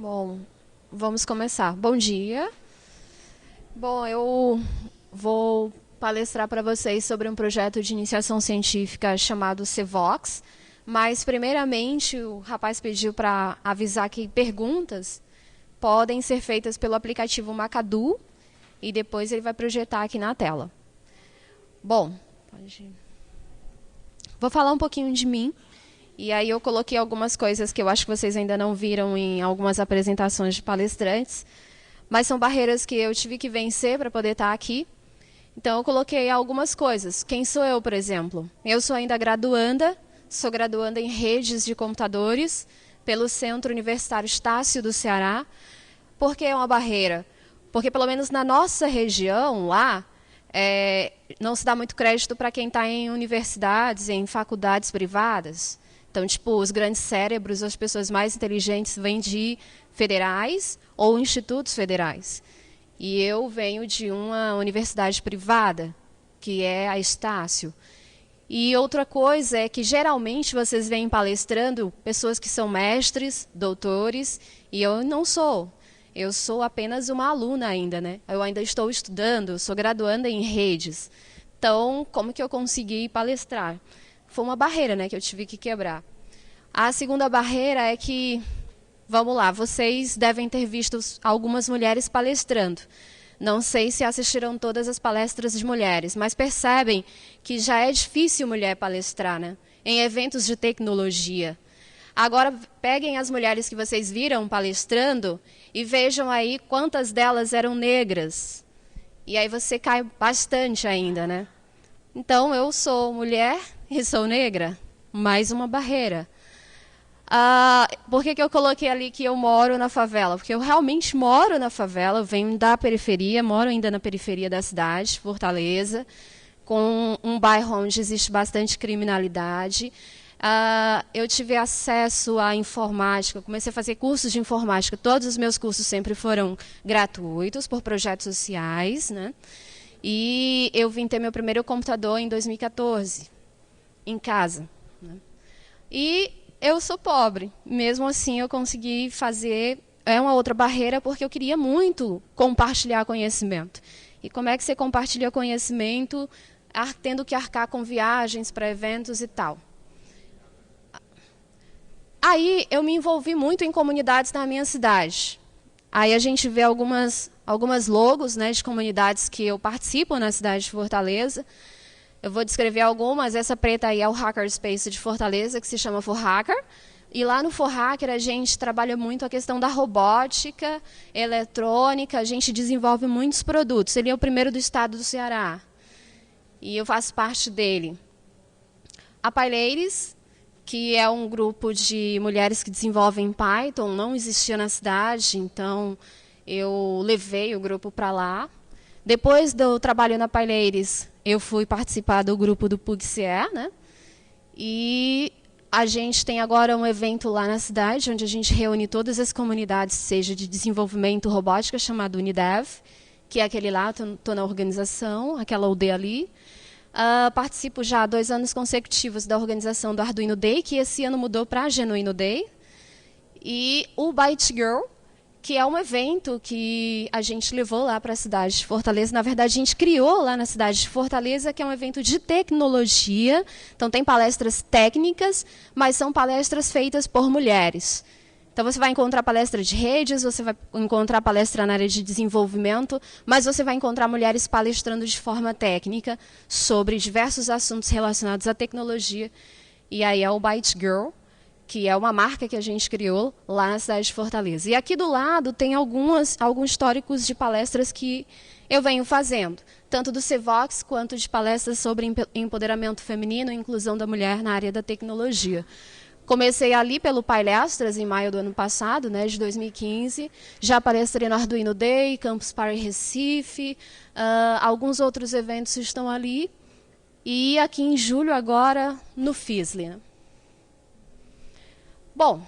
Bom, vamos começar. Bom dia. Bom, eu vou palestrar para vocês sobre um projeto de iniciação científica chamado CVOX, mas primeiramente o rapaz pediu para avisar que perguntas podem ser feitas pelo aplicativo Macadu e depois ele vai projetar aqui na tela. Bom, vou falar um pouquinho de mim. E aí eu coloquei algumas coisas que eu acho que vocês ainda não viram em algumas apresentações de palestrantes, mas são barreiras que eu tive que vencer para poder estar aqui. Então eu coloquei algumas coisas. Quem sou eu, por exemplo? Eu sou ainda graduanda, sou graduanda em redes de computadores pelo Centro Universitário Estácio do Ceará. Por que é uma barreira? Porque pelo menos na nossa região, lá, não se dá muito crédito para quem está em universidades, em faculdades privadas. Então, tipo, os grandes cérebros, as pessoas mais inteligentes vêm de federais ou institutos federais. E eu venho de uma universidade privada, que é a Estácio. E outra coisa é que, geralmente, vocês vêm palestrando pessoas que são mestres, doutores, e eu não sou. Eu sou apenas uma aluna ainda, né? Eu ainda estou estudando, sou graduanda em redes. Então, como que eu consegui palestrar? Foi uma barreira, né, que eu tive que quebrar. A segunda barreira é que, vamos lá, vocês devem ter visto algumas mulheres palestrando. Não sei se assistiram todas as palestras de mulheres, mas percebem que já é difícil mulher palestrar, né, em eventos de tecnologia. Agora, peguem as mulheres que vocês viram palestrando e vejam aí quantas delas eram negras. E aí você cai bastante ainda, né? Então, eu sou mulher e sou negra. Mais uma barreira. Por que eu coloquei ali que eu moro na favela? Porque eu realmente moro na favela, eu venho da periferia, moro ainda na periferia da cidade, Fortaleza, com um bairro onde existe bastante criminalidade. Eu tive acesso à informática, comecei a fazer cursos de informática. Todos os meus cursos sempre foram gratuitos, por projetos sociais, né? E eu vim ter meu primeiro computador em 2014, em casa, né? E eu sou pobre. Mesmo assim, eu consegui fazer... É uma outra barreira, porque eu queria muito compartilhar conhecimento. E como é que você compartilha conhecimento tendo que arcar com viagens para eventos e tal? Aí, eu me envolvi muito em comunidades na minha cidade. Aí a gente vê algumas logos, né, de comunidades que eu participo na cidade de Fortaleza. Eu vou descrever algumas. Essa preta aí é o Hackerspace de Fortaleza, que se chama ForHacker. E lá no ForHacker a gente trabalha muito a questão da robótica, eletrônica, a gente desenvolve muitos produtos. Ele é o primeiro do estado do Ceará. E eu faço parte dele. A PyLadies, que é um grupo de mulheres que desenvolvem Python, não existia na cidade, então eu levei o grupo para lá. Depois do trabalho na PyLadies, eu fui participar do grupo do PugCE, né? E a gente tem agora um evento lá na cidade, onde a gente reúne todas as comunidades, seja de desenvolvimento robótica, chamado Unidev, que é aquele lá, estou na organização, aquela aldeia ali. Participo já há 2 anos consecutivos da organização do Arduino Day, que esse ano mudou para Genuino Day. E o Byte Girl, que é um evento que a gente levou lá para a cidade de Fortaleza. Na verdade, a gente criou lá na cidade de Fortaleza, que é um evento de tecnologia. Então, tem palestras técnicas, mas são palestras feitas por mulheres. Então, você vai encontrar palestra de redes, você vai encontrar palestra na área de desenvolvimento, mas você vai encontrar mulheres palestrando de forma técnica sobre diversos assuntos relacionados à tecnologia. E aí é o Byte Girl, que é uma marca que a gente criou lá na cidade de Fortaleza. E aqui do lado tem alguns históricos de palestras que eu venho fazendo, tanto do CVOX quanto de palestras sobre empoderamento feminino e inclusão da mulher na área da tecnologia. Comecei ali pelo Palestras, em maio do ano passado, né, de 2015. Já palestrei no Arduino Day, Campus Party Recife, alguns outros eventos estão ali. E aqui em julho, agora, no FISLI. Bom,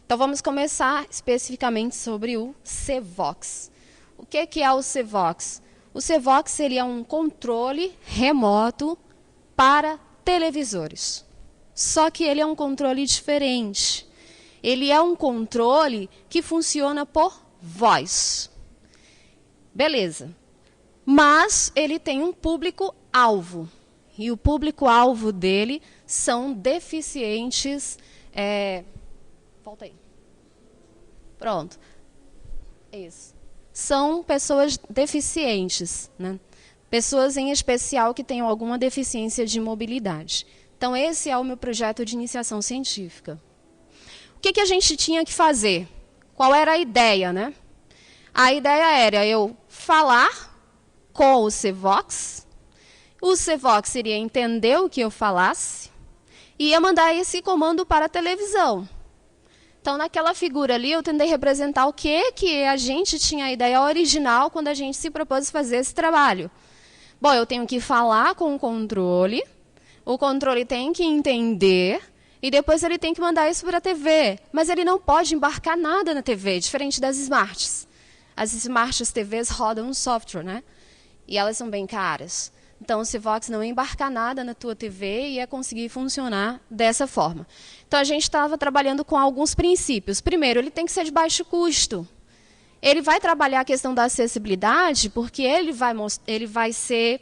então vamos começar especificamente sobre o CVOX. O que é o CVOX? O CVOX seria um controle remoto para televisores. Só que ele é um controle diferente. Ele é um controle que funciona por voz. Beleza. Mas ele tem um público-alvo. E o público-alvo dele são deficientes... Volta aí. Pronto. Isso. São pessoas deficientes, né? Pessoas em especial que tenham alguma deficiência de mobilidade. Então, esse é o meu projeto de iniciação científica. O que a gente tinha que fazer? Qual era a ideia, né? A ideia era eu falar com o CVOX iria entender o que eu falasse e ia mandar esse comando para a televisão. Então, naquela figura ali, eu tentei representar o que a gente tinha a ideia original quando a gente se propôs fazer esse trabalho. Bom, eu tenho que falar com o controle tem que entender, e depois ele tem que mandar isso para a TV. Mas ele não pode embarcar nada na TV, diferente das smarts. As smarts TVs rodam um software, né? E elas são bem caras. Então, o CVOX não ia embarcar nada na tua TV e ia conseguir funcionar dessa forma. Então, a gente estava trabalhando com alguns princípios. Primeiro, ele tem que ser de baixo custo. Ele vai trabalhar a questão da acessibilidade, porque ele vai ser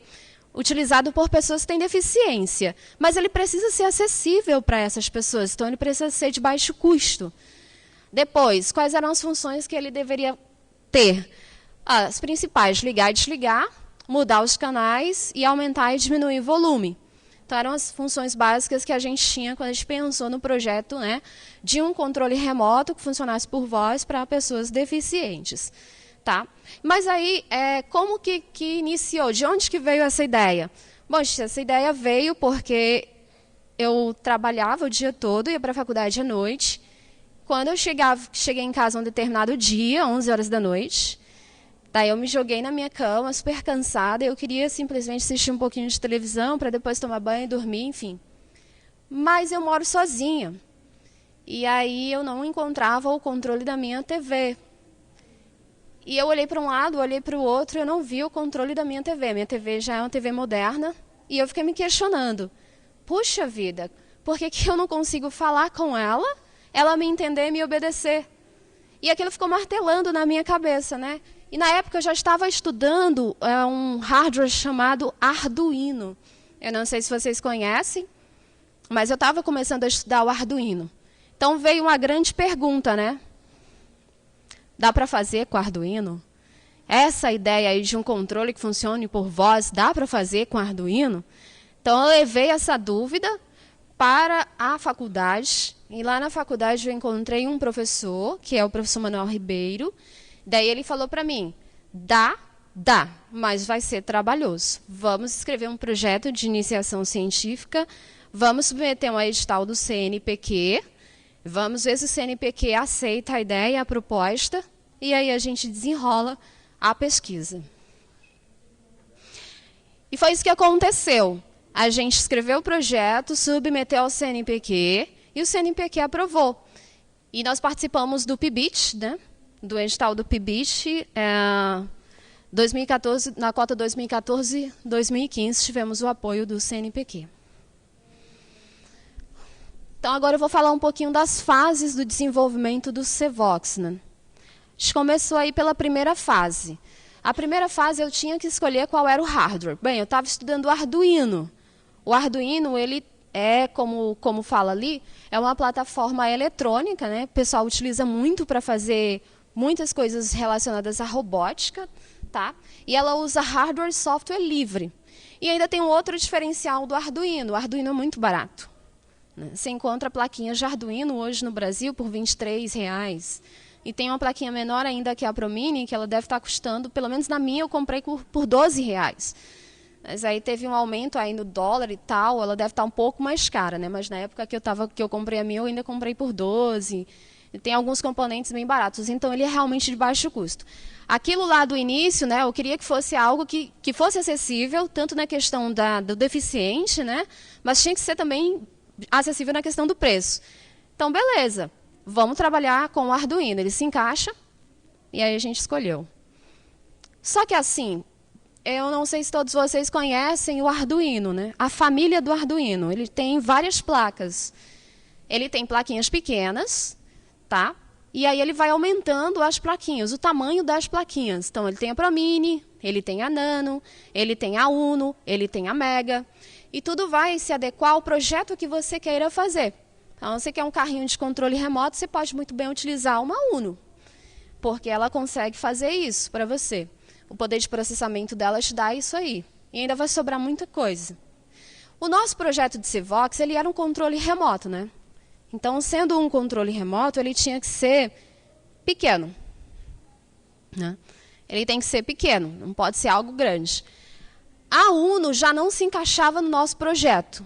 utilizado por pessoas que têm deficiência. Mas ele precisa ser acessível para essas pessoas, então ele precisa ser de baixo custo. Depois, quais eram as funções que ele deveria ter? As principais, ligar e desligar, mudar os canais e aumentar e diminuir o volume. Então, eram as funções básicas que a gente tinha quando a gente pensou no projeto, né, de um controle remoto que funcionasse por voz para pessoas deficientes. Tá? Mas aí, como que iniciou? De onde que veio essa ideia? Bom, essa ideia veio porque eu trabalhava o dia todo, ia para a faculdade à noite. Quando eu cheguei em casa um determinado dia, 11 horas da noite, daí eu me joguei na minha cama, super cansada, eu queria simplesmente assistir um pouquinho de televisão para depois tomar banho e dormir, enfim. Mas eu moro sozinha. E aí eu não encontrava o controle da minha TV. E eu olhei para um lado, olhei para o outro, eu não vi o controle da minha TV. Minha TV já é uma TV moderna. E eu fiquei me questionando. Puxa vida, por que eu não consigo falar com ela me entender e me obedecer? E aquilo ficou martelando na minha cabeça, né? E na época eu já estava estudando um hardware chamado Arduino. Eu não sei se vocês conhecem, mas eu estava começando a estudar o Arduino. Então veio uma grande pergunta, né? Dá para fazer com o Arduino? Essa ideia aí de um controle que funcione por voz, dá para fazer com o Arduino? Então, eu levei essa dúvida para a faculdade. E lá na faculdade eu encontrei um professor, que é o professor Manuel Ribeiro. Daí ele falou para mim, dá, mas vai ser trabalhoso. Vamos escrever um projeto de iniciação científica, vamos submeter um edital do CNPq, vamos ver se o CNPq aceita a ideia e a proposta, e aí a gente desenrola a pesquisa. E foi isso que aconteceu. A gente escreveu o projeto, submeteu ao CNPq, e o CNPq aprovou. E nós participamos do PIBIT, né? Do edital do PIBIT, 2014, na cota 2014-2015, tivemos o apoio do CNPq. Então, agora eu vou falar um pouquinho das fases do desenvolvimento do CVOX, né? A gente começou aí pela primeira fase. A primeira fase eu tinha que escolher qual era o hardware. Bem, eu estava estudando o Arduino. O Arduino, ele é, como fala ali, é uma plataforma eletrônica, né? O pessoal utiliza muito para fazer muitas coisas relacionadas à robótica, tá? E ela usa hardware e software livre. E ainda tem um outro diferencial do Arduino. O Arduino é muito barato. Você encontra plaquinhas de Arduino hoje no Brasil por R$ 23,00. E tem uma plaquinha menor ainda que é a ProMini, que ela deve estar custando, pelo menos na minha eu comprei por R$ 12,00. Mas aí teve um aumento aí no dólar e tal, ela deve estar um pouco mais cara, né? Mas na época que eu comprei a minha, eu ainda comprei por 12. E tem alguns componentes bem baratos, então ele é realmente de baixo custo. Aquilo lá do início, né, eu queria que fosse algo que fosse acessível, tanto na questão do deficiente, né, mas tinha que ser também acessível na questão do preço. Então, beleza, vamos trabalhar com o Arduino. Ele se encaixa, e aí a gente escolheu. Só que assim, eu não sei se todos vocês conhecem o Arduino, né? A família do Arduino. Ele tem várias placas. Ele tem plaquinhas pequenas, tá? E aí ele vai aumentando as plaquinhas, o tamanho das plaquinhas. Então, ele tem a Pro Mini, ele tem a Nano, ele tem a Uno, ele tem a Mega. E tudo vai se adequar ao projeto que você queira fazer. Então, você quer um carrinho de controle remoto, você pode muito bem utilizar uma Uno, porque ela consegue fazer isso para você. O poder de processamento dela te dá isso aí. E ainda vai sobrar muita coisa. O nosso projeto de CVOX, ele era um controle remoto, né? Então, sendo um controle remoto, ele tinha que ser pequeno, né? Ele tem que ser pequeno, não pode ser algo grande. A Uno já não se encaixava no nosso projeto.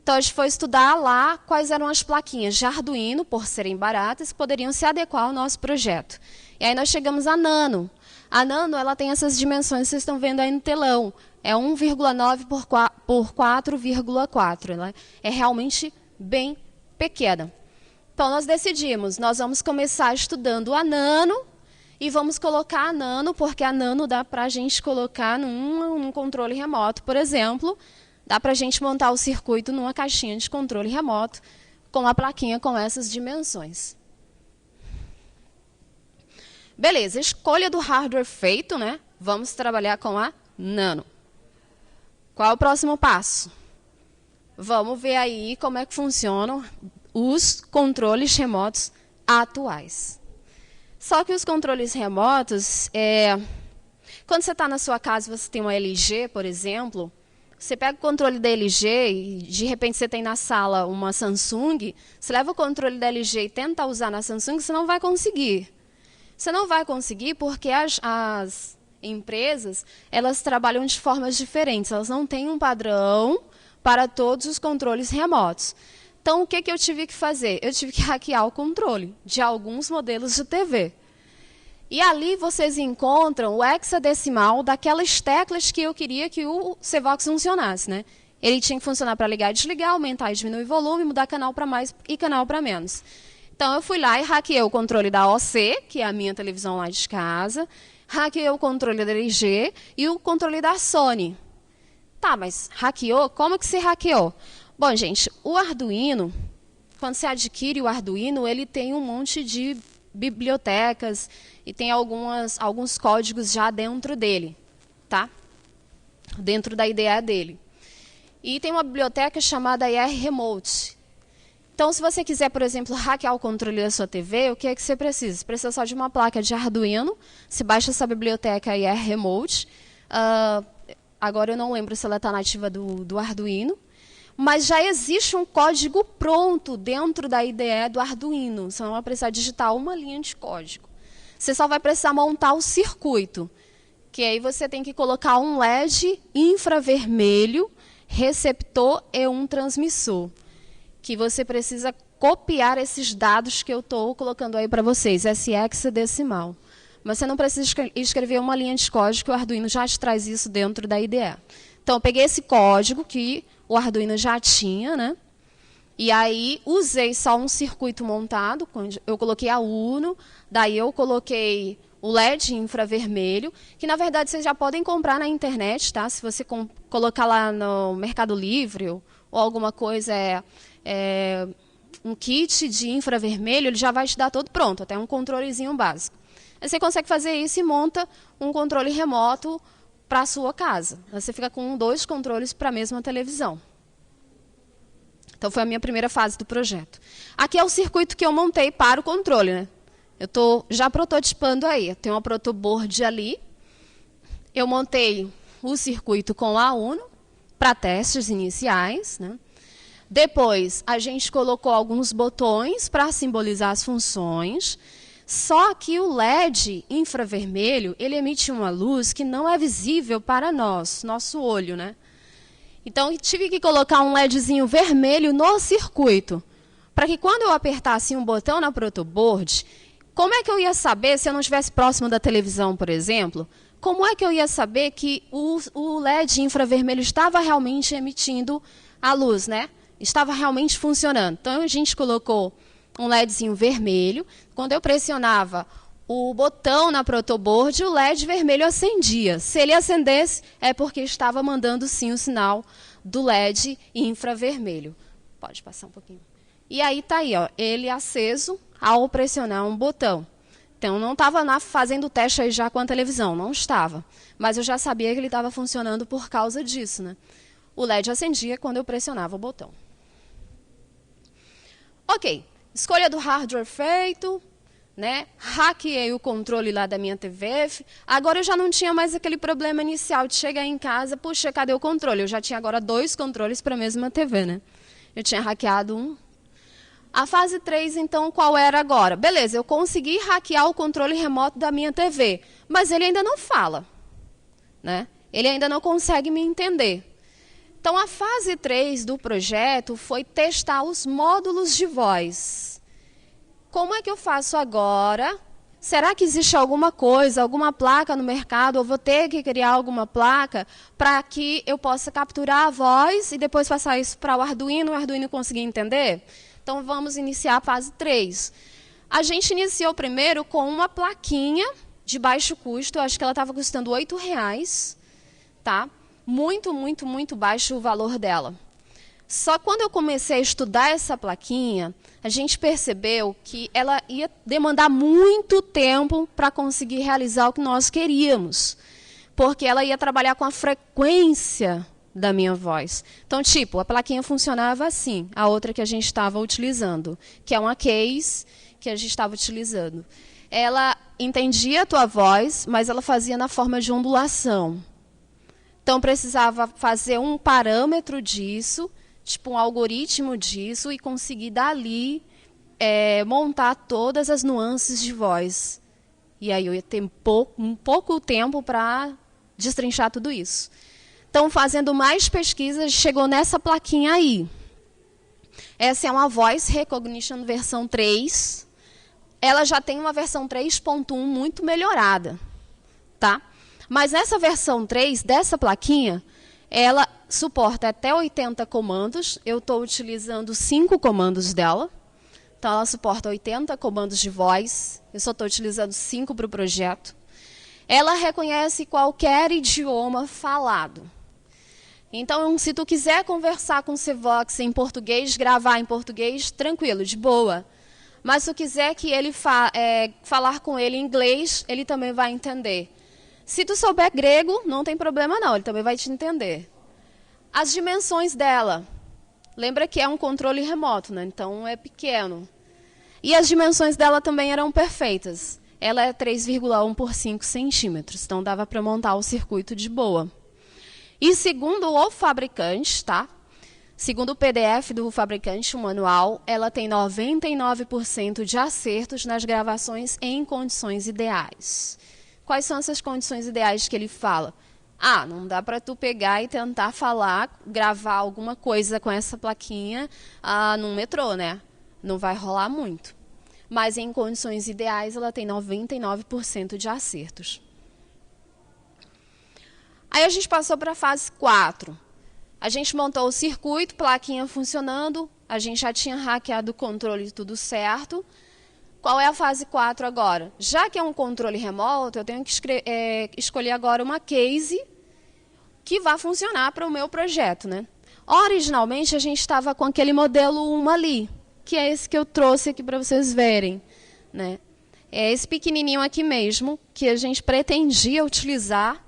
Então, a gente foi estudar lá quais eram as plaquinhas de Arduino, por serem baratas, que poderiam se adequar ao nosso projeto. E aí nós chegamos à Nano. A Nano, ela tem essas dimensões que vocês estão vendo aí no telão. É 1,9 por 4,4. Ela é realmente bem pequena. Então, nós decidimos, nós vamos começar estudando a Nano e vamos colocar a Nano, porque a Nano dá para a gente colocar num controle remoto, por exemplo. Dá para a gente montar o circuito numa caixinha de controle remoto com a plaquinha com essas dimensões. Beleza, escolha do hardware feito, né? Vamos trabalhar com a Nano. Qual é o próximo passo? Vamos ver aí como é que funcionam os controles remotos atuais. Só que os controles remotos, quando você está na sua casa, você tem uma LG, por exemplo, você pega o controle da LG e, de repente, você tem na sala uma Samsung, você leva o controle da LG e tenta usar na Samsung, você não vai conseguir. Você não vai conseguir porque as empresas, elas trabalham de formas diferentes, elas não têm um padrão para todos os controles remotos. Então, o que eu tive que fazer? Eu tive que hackear o controle de alguns modelos de TV. E ali vocês encontram o hexadecimal daquelas teclas que eu queria que o CVOX funcionasse, né? Ele tinha que funcionar para ligar e desligar, aumentar e diminuir o volume, mudar canal para mais e canal para menos. Então, eu fui lá e hackeei o controle da OC, que é a minha televisão lá de casa, hackeei o controle da LG e o controle da Sony. Tá, mas hackeou? Como que você hackeou? Bom, gente, o Arduino, quando você adquire o Arduino, ele tem um monte de bibliotecas e tem alguns códigos já dentro dele, tá? Dentro da IDE dele. E tem uma biblioteca chamada IR Remote. Então, se você quiser, por exemplo, hackear o controle da sua TV, o que é que você precisa? Você precisa só de uma placa de Arduino, você baixa essa biblioteca IR Remote. Agora eu não lembro se ela está nativa do Arduino, mas já existe um código pronto dentro da IDE do Arduino. Você não vai precisar digitar uma linha de código. Você só vai precisar montar o circuito, que aí você tem que colocar um LED infravermelho, receptor e um transmissor, que você precisa copiar esses dados que eu estou colocando aí para vocês, esse hexadecimal. Mas você não precisa escrever uma linha de código, que o Arduino já te traz isso dentro da IDE. Então, eu peguei esse código que o Arduino já tinha, né? E aí usei só um circuito montado, eu coloquei a Uno, daí eu coloquei o LED infravermelho, que na verdade vocês já podem comprar na internet, tá? Se você colocar lá no Mercado Livre ou alguma coisa, um kit de infravermelho, ele já vai te dar todo pronto, até um controlezinho básico. Aí você consegue fazer isso e monta um controle remoto para a sua casa. Você fica com 2 controles para a mesma televisão. Então, foi a minha primeira fase do projeto. Aqui é o circuito que eu montei para o controle, né? Eu estou já prototipando aí. Eu tenho uma protoboard ali. Eu montei o circuito com a Uno para testes iniciais, né? Depois, a gente colocou alguns botões para simbolizar as funções. Só que o LED infravermelho, ele emite uma luz que não é visível para nosso olho, né? Então, eu tive que colocar um LEDzinho vermelho no circuito, para que quando eu apertasse um botão na protoboard, como é que eu ia saber, se eu não estivesse próximo da televisão, por exemplo, como é que eu ia saber que o LED infravermelho estava realmente emitindo a luz, né? Estava realmente funcionando. Então, a gente colocou um LEDzinho vermelho. Quando eu pressionava o botão na protoboard, o LED vermelho acendia. Se ele acendesse, é porque estava mandando sim o sinal do LED infravermelho. Pode passar um pouquinho. E aí está aí, ó, ele aceso ao pressionar um botão. Então, não estava fazendo teste aí já com a televisão, não estava. Mas eu já sabia que ele estava funcionando por causa disso, né? O LED acendia quando eu pressionava o botão. Ok, escolha do hardware feito, né? Hackeei o controle lá da minha TV. Agora eu já não tinha mais aquele problema inicial de chegar em casa, puxa, cadê o controle? Eu já tinha agora 2 controles para a mesma TV, né? Eu tinha hackeado um. A fase 3, então, qual era agora? Beleza, eu consegui hackear o controle remoto da minha TV, mas ele ainda não fala, né? Ele ainda não consegue me entender. Então, a fase 3 do projeto foi testar os módulos de voz. Como é que eu faço agora? Será que existe alguma coisa, alguma placa no mercado? Eu vou ter que criar alguma placa para que eu possa capturar a voz e depois passar isso para o Arduino conseguir entender? Então, vamos iniciar a fase 3. A gente iniciou primeiro com uma plaquinha de baixo custo. Acho que ela estava custando R$8, tá? Muito, muito, muito baixo o valor dela. Só quando eu comecei a estudar essa plaquinha, a gente percebeu que ela ia demandar muito tempo para conseguir realizar o que nós queríamos. Porque ela ia trabalhar com a frequência da minha voz. Então, tipo, a plaquinha funcionava assim, a outra que a gente estava utilizando, que é uma case que a gente estava utilizando. Ela entendia a tua voz, mas ela fazia na forma de ondulação. Então, precisava fazer um parâmetro disso, tipo um algoritmo disso, e conseguir dali montar todas as nuances de voz. E aí eu ia ter um pouco tempo para destrinchar tudo isso. Então, fazendo mais pesquisas, chegou nessa plaquinha aí. Essa é uma Voice Recognition versão 3. Ela já tem uma versão 3.1 muito melhorada, tá? Mas essa versão 3 dessa plaquinha, ela suporta até 80 comandos. Eu estou utilizando 5 comandos dela. Então, ela suporta 80 comandos de voz. Eu só estou utilizando 5 para o projeto. Ela reconhece qualquer idioma falado. Então, se tu quiser conversar com o Cvox em português, gravar em português, tranquilo, de boa. Mas se tu quiser que ele falar com ele em inglês, ele também vai entender. Se tu souber grego, não tem problema não, ele também vai te entender. As dimensões dela. Lembra que é um controle remoto, né? Então é pequeno. E as dimensões dela também eram perfeitas. Ela é 3,1 por 5 centímetros, então dava para montar o circuito de boa. E segundo o fabricante, tá? Segundo o PDF do fabricante, o manual, ela tem 99% de acertos nas gravações em condições ideais. Quais são essas condições ideais que ele fala? Ah, não dá para tu pegar e tentar falar, gravar alguma coisa com essa plaquinha num metrô, né? Não vai rolar muito. Mas em condições ideais, ela tem 99% de acertos. Aí a gente passou para a fase 4. A gente montou o circuito, plaquinha funcionando, a gente já tinha hackeado o controle, tudo certo. Qual é a fase 4 agora? Já que é um controle remoto, eu tenho que escolher agora uma case que vai funcionar para o meu projeto, né? Originalmente, a gente estava com aquele modelo 1 ali, que é esse que eu trouxe aqui para vocês verem, né? É esse pequenininho aqui mesmo, que a gente pretendia utilizar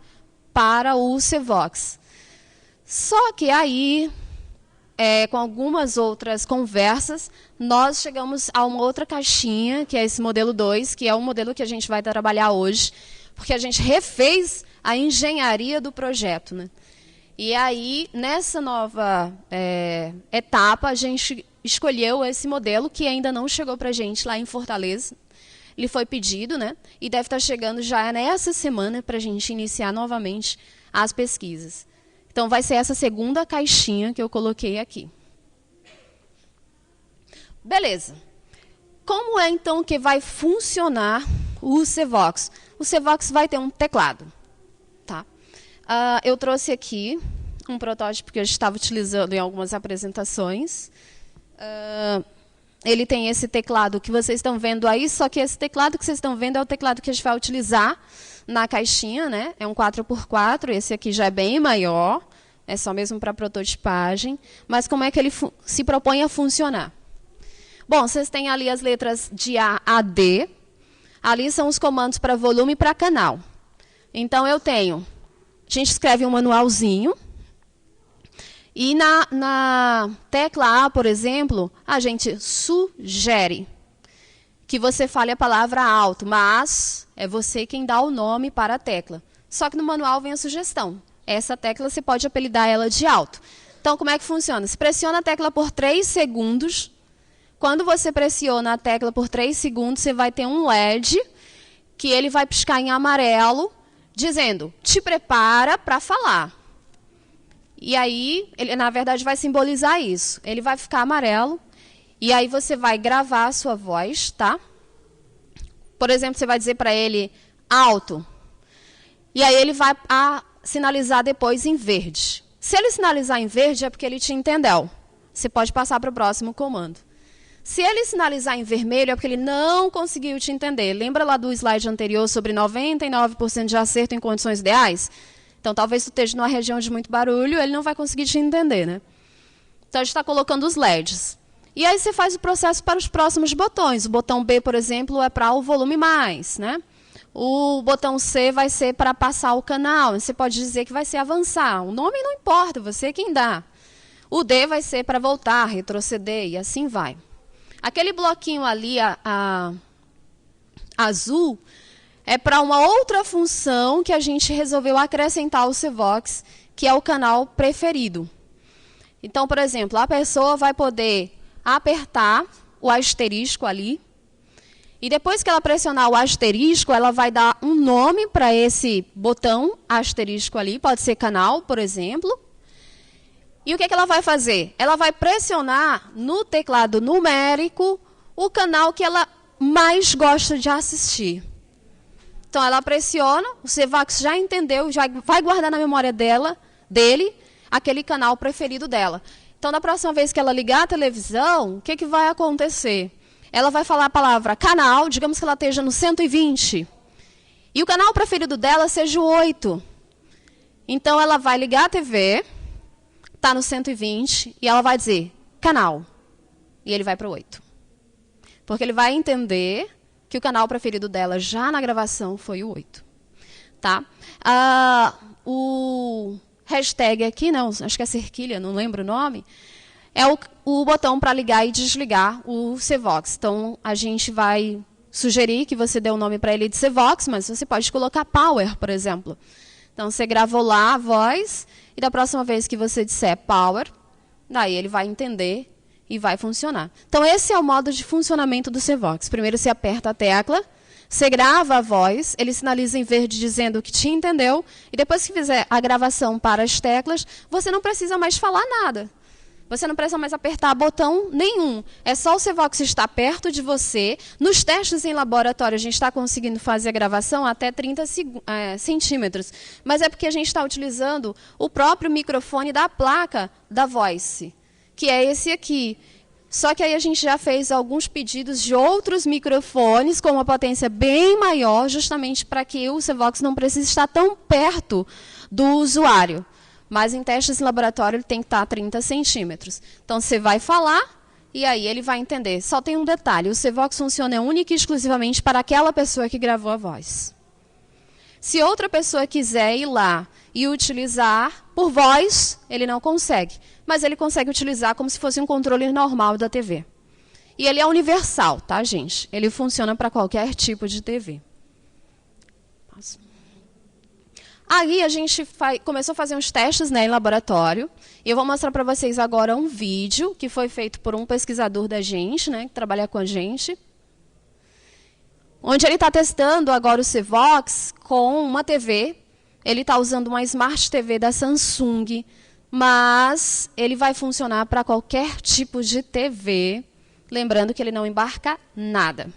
para o Cvox. Só que aí, com algumas outras conversas, nós chegamos a uma outra caixinha, que é esse modelo 2, que é o modelo que a gente vai trabalhar hoje, porque a gente refez a engenharia do projeto, né? E aí, nessa nova etapa, a gente escolheu esse modelo, que ainda não chegou para a gente lá em Fortaleza. Ele foi pedido, né? E deve estar chegando já nessa semana para a gente iniciar novamente as pesquisas. Então, vai ser essa segunda caixinha que eu coloquei aqui. Beleza. Como é, então, que vai funcionar o Cvox? O Cvox vai ter um teclado. Tá? Eu trouxe aqui um protótipo que eu estava utilizando em algumas apresentações. Ele tem esse teclado que vocês estão vendo aí, só que esse teclado que vocês estão vendo é o teclado que a gente vai utilizar na caixinha, né? É um 4x4, esse aqui já é bem maior, é só mesmo para prototipagem. Mas como é que ele se propõe a funcionar? Bom, vocês têm ali as letras de A a D. Ali são os comandos para volume e para canal. Então, eu tenho... A gente escreve um manualzinho. E na tecla A, por exemplo, a gente sugere que você fale a palavra alto, mas é você quem dá o nome para a tecla. Só que no manual vem a sugestão. Essa tecla você pode apelidar ela de alto. Então, como é que funciona? Você pressiona a tecla por 3 segundos. Quando você pressiona a tecla por 3 segundos, você vai ter um LED que ele vai piscar em amarelo, dizendo, te prepara para falar. E aí, ele, na verdade, vai simbolizar isso. Ele vai ficar amarelo, e aí você vai gravar a sua voz, tá? Por exemplo, você vai dizer para ele alto. E aí ele vai sinalizar depois em verde. Se ele sinalizar em verde, é porque ele te entendeu. Você pode passar para o próximo comando. Se ele sinalizar em vermelho, é porque ele não conseguiu te entender. Lembra lá do slide anterior sobre 99% de acerto em condições ideais? Então, talvez tu esteja numa região de muito barulho, ele não vai conseguir te entender, né? Então, a gente está colocando os LEDs. E aí você faz o processo para os próximos botões. O botão B, por exemplo, é para o volume mais, né? O botão C vai ser para passar o canal. Você pode dizer que vai ser avançar. O nome não importa, você é quem dá. O D vai ser para voltar, retroceder, e assim vai. Aquele bloquinho ali, azul, é para uma outra função que a gente resolveu acrescentar ao CVOX, que é o canal preferido. Então, por exemplo, a pessoa vai poder apertar o asterisco ali, e depois que ela pressionar o asterisco, ela vai dar um nome para esse botão asterisco ali, pode ser canal, por exemplo. E o que ela vai fazer? Ela vai pressionar no teclado numérico o canal que ela mais gosta de assistir. Então, ela pressiona, o CVOX já entendeu, já vai guardar na memória dele, aquele canal preferido dela. Então, da próxima vez que ela ligar a televisão, o que vai acontecer? Ela vai falar a palavra canal, digamos que ela esteja no 120. E o canal preferido dela seja o 8. Então, ela vai ligar a TV, está no 120, e ela vai dizer canal. E ele vai para o 8. Porque ele vai entender que o canal preferido dela já na gravação foi o 8. Tá? O hashtag aqui, não, acho que é cerquilha, não lembro o nome, é o botão para ligar e desligar o CVOX. Então, a gente vai sugerir que você dê o nome para ele de CVOX, mas você pode colocar Power, por exemplo. Então, você gravou lá a voz, e da próxima vez que você disser Power, daí ele vai entender e vai funcionar. Então, esse é o modo de funcionamento do CVOX. Primeiro, você aperta a tecla, você grava a voz, ele sinaliza em verde dizendo que te entendeu, e depois que fizer a gravação para as teclas, você não precisa mais falar nada. Você não precisa mais apertar botão nenhum. É só o CVOX estar perto de você. Nos testes em laboratório, a gente está conseguindo fazer a gravação até 30 centímetros. Mas é porque a gente está utilizando o próprio microfone da placa da Voice, que é esse aqui. Só que aí a gente já fez alguns pedidos de outros microfones com uma potência bem maior, justamente para que o CVOX não precise estar tão perto do usuário. Mas em testes em laboratório ele tem que estar a 30 centímetros. Então você vai falar e aí ele vai entender. Só tem um detalhe, o CVOX funciona única e exclusivamente para aquela pessoa que gravou a voz. Se outra pessoa quiser ir lá e utilizar por voz, ele não consegue. Mas ele consegue utilizar como se fosse um controle normal da TV. E ele é universal, tá, gente? Ele funciona para qualquer tipo de TV. Aí a gente começou a fazer uns testes, né, em laboratório. E eu vou mostrar para vocês agora um vídeo que foi feito por um pesquisador da gente, né, que trabalha com a gente, onde ele está testando agora o CVOX com uma TV. Ele está usando uma Smart TV da Samsung, mas ele vai funcionar para qualquer tipo de TV, lembrando que ele não embarca nada.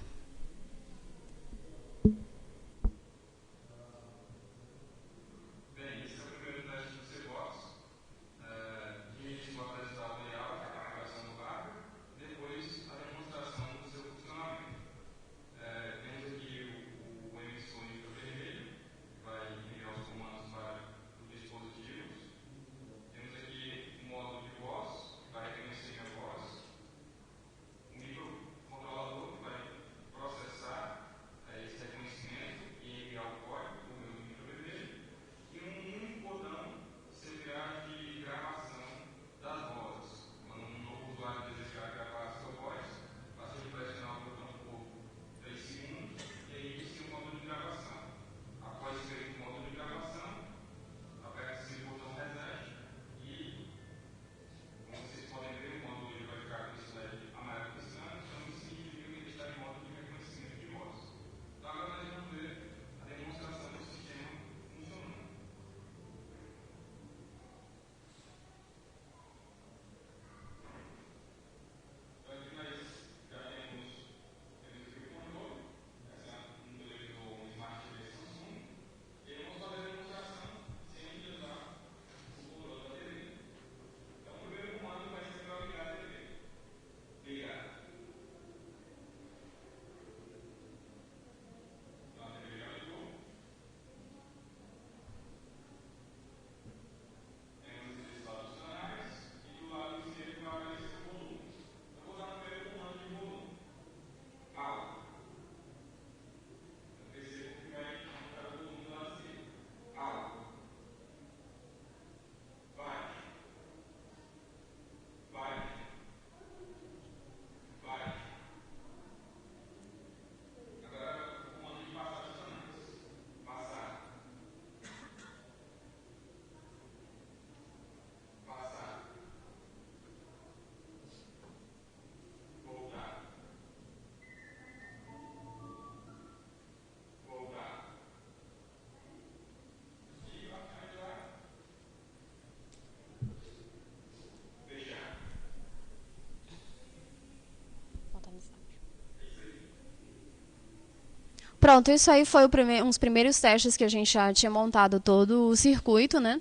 Pronto, isso aí foi uns primeiros testes que a gente já tinha montado todo o circuito, né?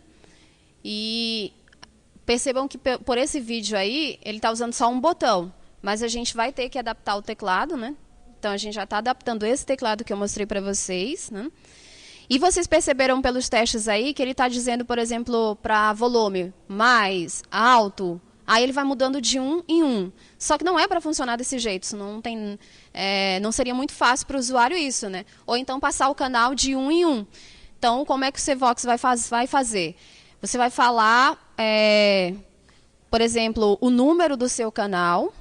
E percebam que por esse vídeo aí, ele está usando só um botão, mas a gente vai ter que adaptar o teclado, né? Então, a gente já está adaptando esse teclado que eu mostrei para vocês, né? E vocês perceberam pelos testes aí que ele está dizendo, por exemplo, para volume mais, alto, aí ele vai mudando de um em um. Só que não é para funcionar desse jeito, isso não seria muito fácil para o usuário isso, né? Ou então passar o canal de um em um. Então, como é que o CVOX vai fazer? Você vai falar, por exemplo, o número do seu canal,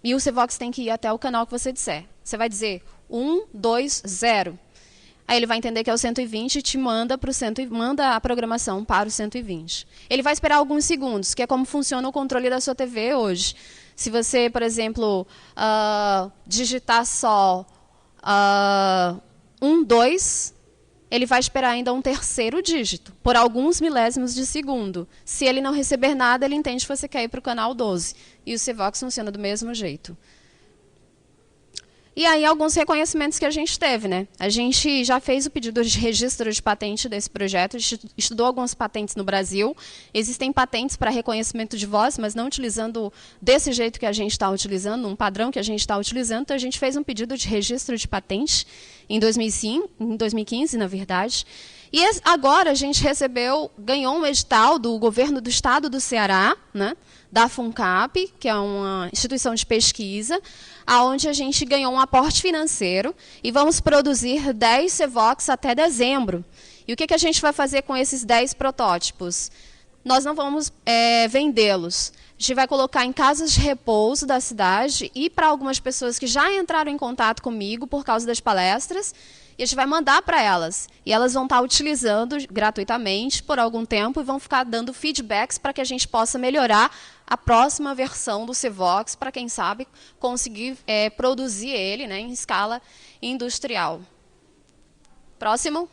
e o CVOX tem que ir até o canal que você disser. Você vai dizer 120. Aí ele vai entender que é o 120 e te manda a programação para o 120. Ele vai esperar alguns segundos, que é como funciona o controle da sua TV hoje. Se você, por exemplo, digitar só 2, ele vai esperar ainda um terceiro dígito, por alguns milésimos de segundo. Se ele não receber nada, ele entende que você quer ir para o canal 12. E o CVOX funciona do mesmo jeito. E aí, alguns reconhecimentos que a gente teve, né? A gente já fez o pedido de registro de patente desse projeto, estudou algumas patentes no Brasil. Existem patentes para reconhecimento de voz, mas não utilizando desse jeito que a gente está utilizando, um padrão que a gente está utilizando. Então, a gente fez um pedido de registro de patente em 2015, na verdade. E agora a gente ganhou um edital do governo do estado do Ceará, né? Da FUNCAP, que é uma instituição de pesquisa, onde a gente ganhou um aporte financeiro e vamos produzir 10 CVOX até dezembro. E o que a gente vai fazer com esses 10 protótipos? Nós não vamos vendê-los. A gente vai colocar em casas de repouso da cidade e para algumas pessoas que já entraram em contato comigo por causa das palestras, e a gente vai mandar para elas. E elas vão estar utilizando gratuitamente por algum tempo e vão ficar dando feedbacks para que a gente possa melhorar a próxima versão do CVOX, para quem sabe conseguir produzir ele, né, em escala industrial. Próximo.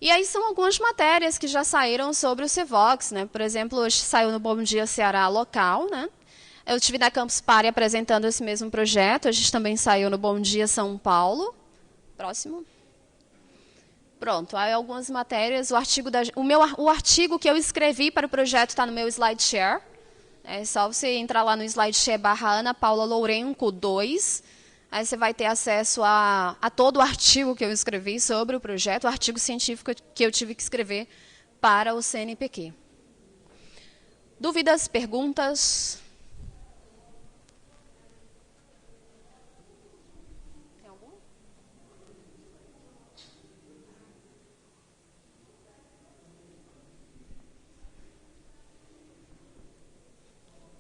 E aí são algumas matérias que já saíram sobre o CVOX, né? Por exemplo, hoje saiu no Bom Dia Ceará local, né? Eu estive na Campus Party apresentando esse mesmo projeto. A gente também saiu no Bom Dia São Paulo. Próximo. Pronto, aí algumas matérias. O artigo que eu escrevi para o projeto está no meu SlideShare. É só você entrar lá no SlideShare /Ana Paula Lourenco 2. Aí você vai ter acesso a todo o artigo que eu escrevi sobre o projeto, o artigo científico que eu tive que escrever para o CNPq. Dúvidas, perguntas?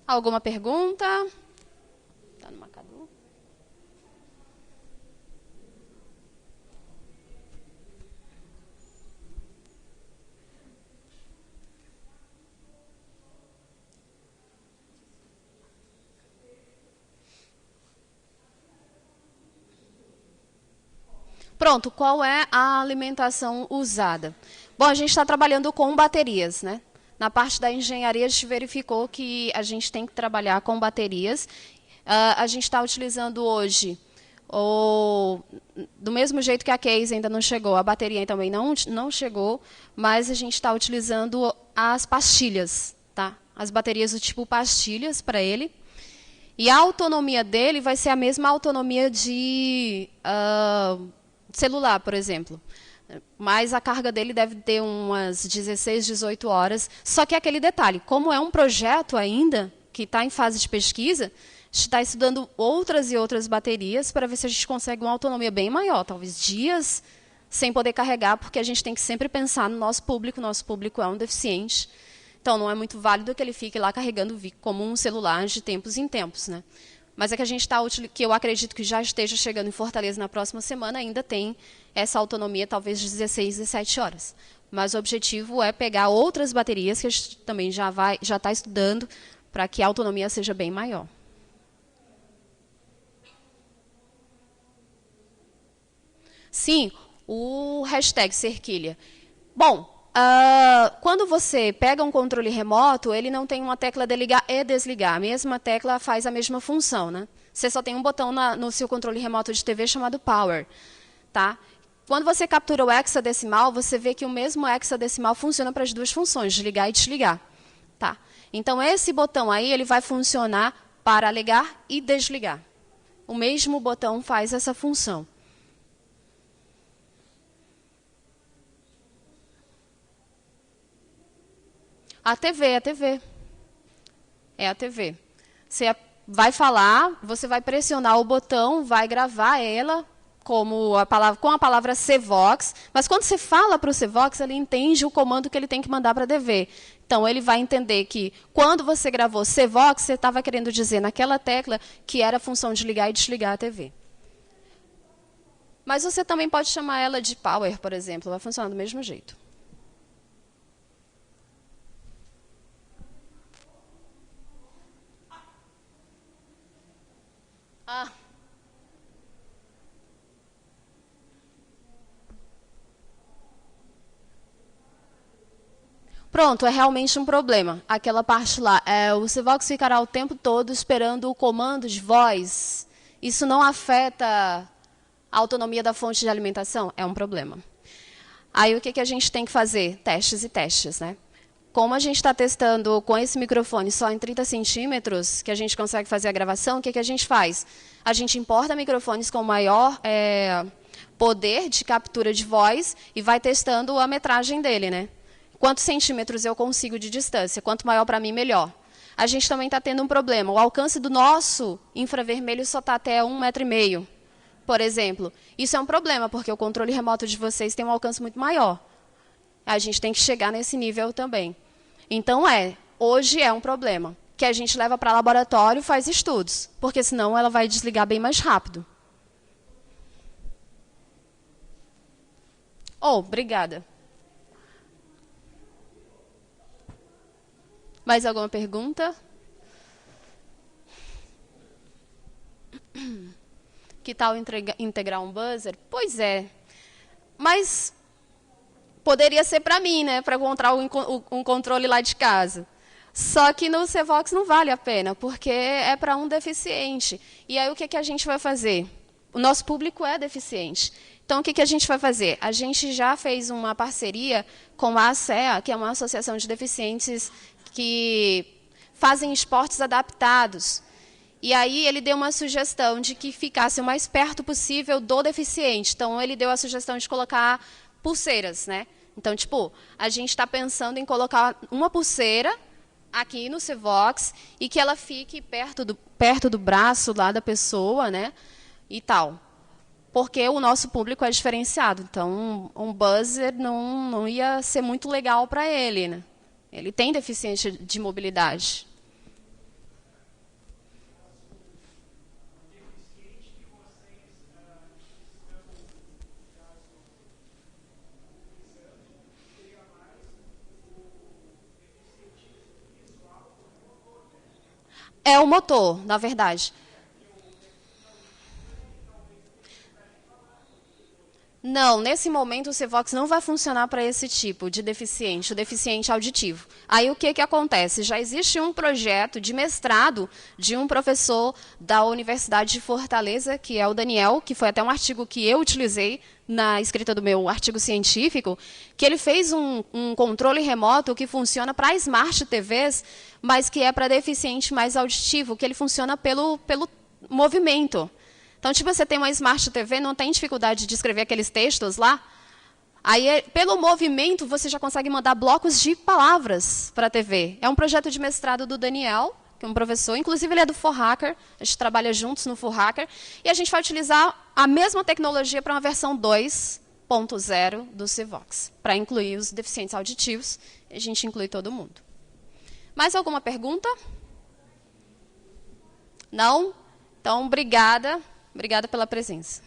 Alguma pergunta? Está no marcador? Pronto, qual é a alimentação usada? Bom, a gente está trabalhando com baterias, né? Na parte da engenharia, a gente verificou que a gente tem que trabalhar com baterias. A gente está utilizando hoje, do mesmo jeito que a case ainda não chegou, a bateria também não chegou, mas a gente está utilizando as pastilhas, tá? As baterias do tipo pastilhas para ele. E a autonomia dele vai ser a mesma autonomia de celular, por exemplo. Mas a carga dele deve ter umas 16, 18 horas. Só que é aquele detalhe, como é um projeto ainda, que está em fase de pesquisa, a gente está estudando outras e outras baterias para ver se a gente consegue uma autonomia bem maior, talvez dias sem poder carregar, porque a gente tem que sempre pensar no nosso público é um deficiente. Então, não é muito válido que ele fique lá carregando como um celular de tempos em tempos, né? Mas é que a gente que eu acredito que já esteja chegando em Fortaleza na próxima semana, ainda tem essa autonomia, talvez de 16, 17 horas. Mas o objetivo é pegar outras baterias, que a gente também já está estudando, para que a autonomia seja bem maior. Sim, o hashtag Cerquilha. Bom, Quando você pega um controle remoto, ele não tem uma tecla de ligar e desligar. A mesma tecla faz a mesma função, né? Você só tem um botão no seu controle remoto de TV chamado Power. Tá? Quando você captura o hexadecimal, você vê que o mesmo hexadecimal funciona para as duas funções, de ligar e desligar. Tá? Então, esse botão aí ele vai funcionar para ligar e desligar. O mesmo botão faz essa função. A TV, a TV. É a TV. Você vai falar, você vai pressionar o botão, vai gravar ela com a palavra CVOX, mas quando você fala para o CVOX, ele entende o comando que ele tem que mandar para a TV. Então, ele vai entender que, quando você gravou CVOX, você estava querendo dizer naquela tecla que era a função de ligar e desligar a TV. Mas você também pode chamar ela de Power, por exemplo, vai funcionar do mesmo jeito. Pronto, é realmente um problema. Aquela parte lá, o CVOX ficará o tempo todo esperando o comando de voz. Isso não afeta a autonomia da fonte de alimentação? É um problema. Aí o que a gente tem que fazer? Testes e testes, né? Como a gente está testando com esse microfone só em 30 centímetros, que a gente consegue fazer a gravação, o que a gente faz? A gente importa microfones com maior poder de captura de voz e vai testando a metragem dele, né? Quantos centímetros eu consigo de distância? Quanto maior para mim, melhor. A gente também está tendo um problema. O alcance do nosso infravermelho só está até 1,5 metro, por exemplo. Isso é um problema, porque o controle remoto de vocês tem um alcance muito maior. A gente tem que chegar nesse nível também. Então, hoje é um problema, que a gente leva para laboratório e faz estudos, porque senão ela vai desligar bem mais rápido. Obrigada. Mais alguma pergunta? Que tal integrar um buzzer? Pois é. Mas poderia ser para mim, né? Para encontrar um controle lá de casa. Só que no CVOX não vale a pena, porque é para um deficiente. E aí o que a gente vai fazer? O nosso público é deficiente. Então, o que a gente vai fazer? A gente já fez uma parceria com a ASEA, que é uma associação de deficientes que fazem esportes adaptados. E aí ele deu uma sugestão de que ficasse o mais perto possível do deficiente. Então, ele deu a sugestão de colocar pulseiras, né? Então, tipo, a gente está pensando em colocar uma pulseira aqui no CVOX e que ela fique perto do braço lá da pessoa, né? E tal. Porque o nosso público é diferenciado. Então, um buzzer não ia ser muito legal para ele, né? Ele tem deficiência de mobilidade. É o motor, na verdade. Não, nesse momento o CVOX não vai funcionar para esse tipo de deficiente, o deficiente auditivo. Aí o que acontece? Já existe um projeto de mestrado de um professor da Universidade de Fortaleza, que é o Daniel, que foi até um artigo que eu utilizei na escrita do meu artigo científico, que ele fez um controle remoto que funciona para Smart TVs, mas que é para deficiente mais auditivo, que ele funciona pelo movimento. Então, tipo, você tem uma Smart TV, não tem dificuldade de escrever aqueles textos lá? Aí, pelo movimento, você já consegue mandar blocos de palavras para a TV. É um projeto de mestrado do Daniel, que é um professor, inclusive ele é do ForHacker, a gente trabalha juntos no ForHacker, e a gente vai utilizar a mesma tecnologia para uma versão 2.0 do CVOX, para incluir os deficientes auditivos, e a gente inclui todo mundo. Mais alguma pergunta? Não? Então, obrigada. Obrigada pela presença.